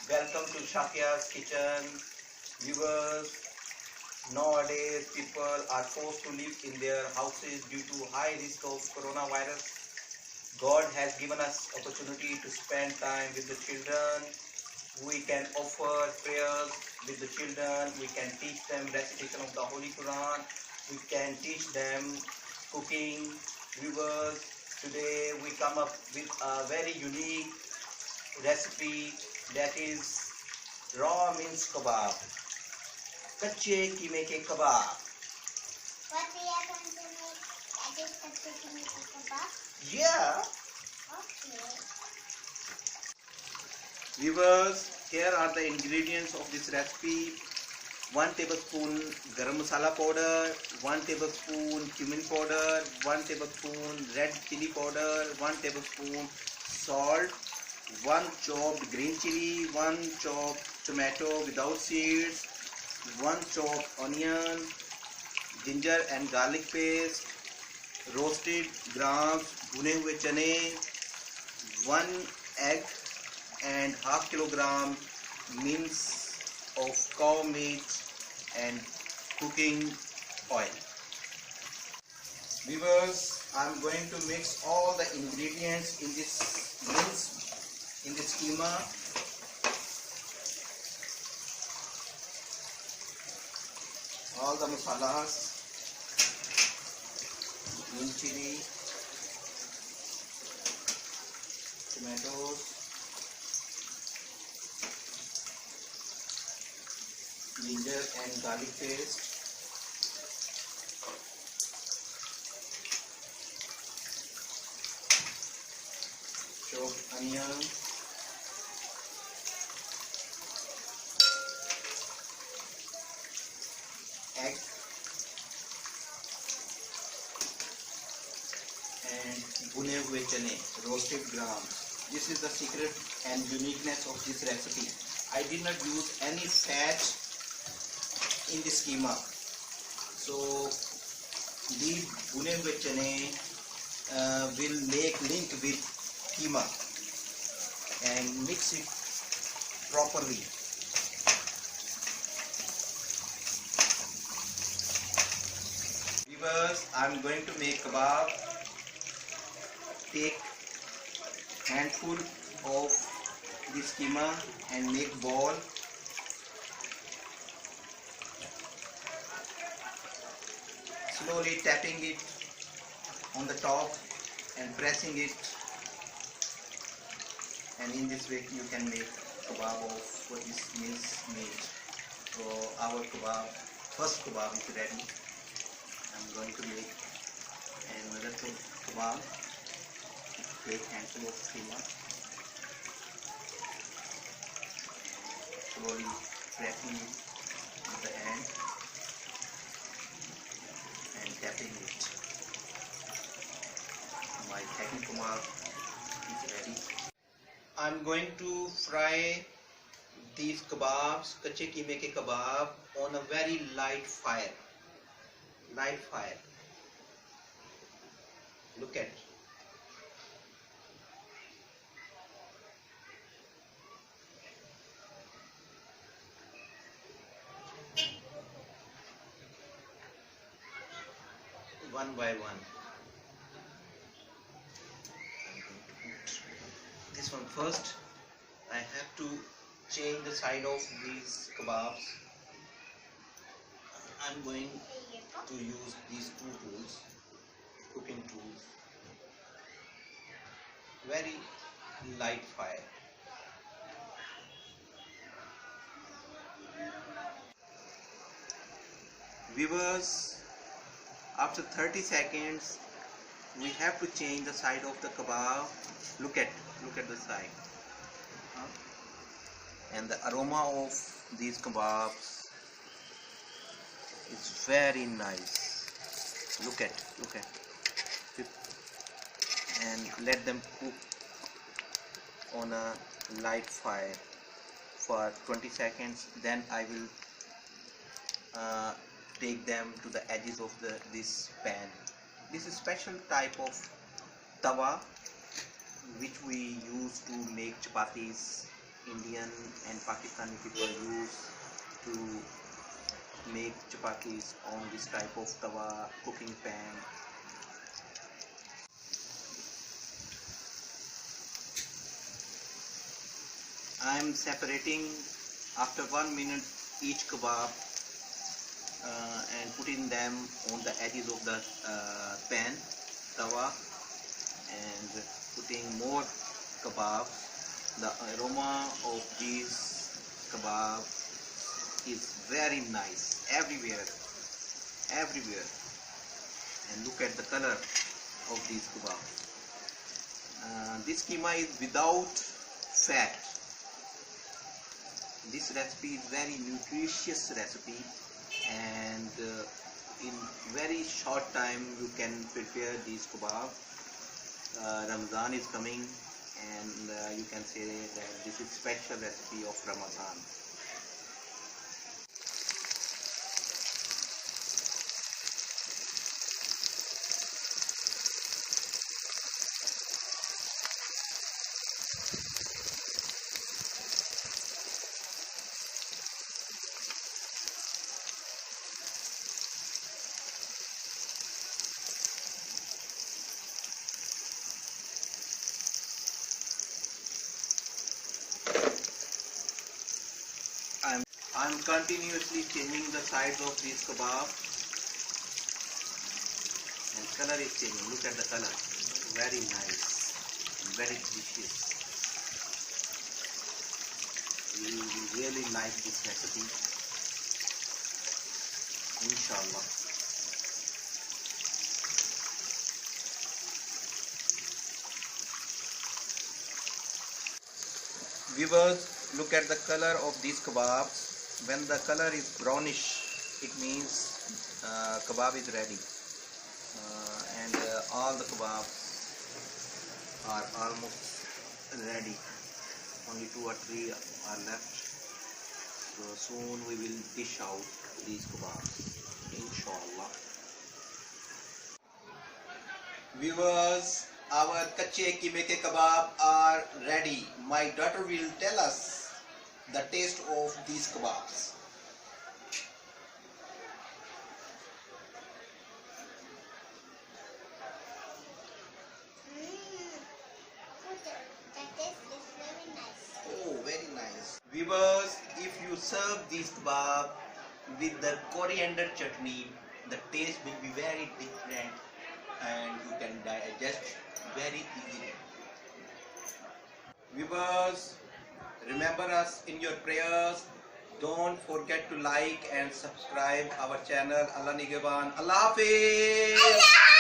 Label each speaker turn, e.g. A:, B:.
A: Welcome to Shakia's Kitchen. Viewers, nowadays people are forced to live in their houses due to high risk of coronavirus. God has given us opportunity to spend time with the children. We can offer prayers with the children. We can teach them recitation of the Holy Quran. We can teach them cooking. Viewers, today we come up with a very unique recipe, that is raw minced kebab, कच्चे कीमे के kebab.
B: What we are going to make? That is कच्चे कीमे के kebab.
A: Yeah.
B: Okay.
A: Viewers, here are the ingredients of this recipe. 1 tablespoon garam masala powder, 1 tablespoon cumin powder, 1 tablespoon red chili powder, 1 tablespoon salt, 1 chopped green chili, 1 chopped tomato without seeds, 1 chopped onion, ginger and garlic paste, roasted grams भुने हुए चने, 1 egg and half kilogram mince of cow meat and cooking oil. Viewers, I'm going to mix all the ingredients in this mince, in this keema. All the masalas, green chili, tomatoes, ginger and garlic paste, chopped onion, egg and भुने हुए चने, roasted grams. This is the secret and uniqueness of this recipe. I did not use any fat in this keema. So these भुने हुए चने will make link with keema and mix it properly. Viewers, I'm going to make kebab. Take handful of this keema and make ball. Slowly tapping it on the top and pressing it, and in this way you can make kebab of this mince meat. So our kebab, first kebab is ready. I'm going to make another kebab. Take handful of keema, slowly pressing it with the hand and tapping it. My second kebab is ready. I'm going to fry these kebabs, कच्चे कीमे के kebab, on a very light fire. Light fire. Look at. One by one. This one first. I have to change the side of these kebabs. I'm going to use these two tools, cooking tools. Very light fire. Viewers, after 30 seconds we have to change the side of the kebab. Look at the side. And the aroma of these kebabs is very nice. Look at. And let them cook on a light fire for 20 seconds. Then I will take them to the edges of this pan. This is special type of tawa which we use to make chapatis Indian and Pakistani people use to make chapatis on this type of tawa cooking pan. I am separating after 1 minute each kebab and putting them on the edges of the pan tawa and putting more kebabs. The aroma of these kebabs is very nice everywhere. And look at the color of these kebabs. This keema is without fat. This recipe is very nutritious recipe, and in very short time you can prepare these kebab. Ramadan is coming, and you can say that this is special recipe of Ramadan. I'm continuously changing the sides of these kebab, and color is changing. Look at the color, very nice, very delicious. You will really like this recipe, inshallah. Viewers, look at the color of these kebabs. When the color is brownish, it means kebab is ready, and all the kebabs are almost ready. Only 2 or 3 are left, so soon we will dish out these kebabs, inshallah. Viewers, our kache keeme ke kebab are ready. My daughter will tell us the taste of these kebabs.
B: The taste is very nice.
A: Oh, very nice. Viewers, if you serve these kebab with the coriander chutney, the taste will be very different and you can digest very easily. Viewers, remember us in your prayers. Don't forget to like and subscribe our channel. Allah Nigeban. Allah Hafiz.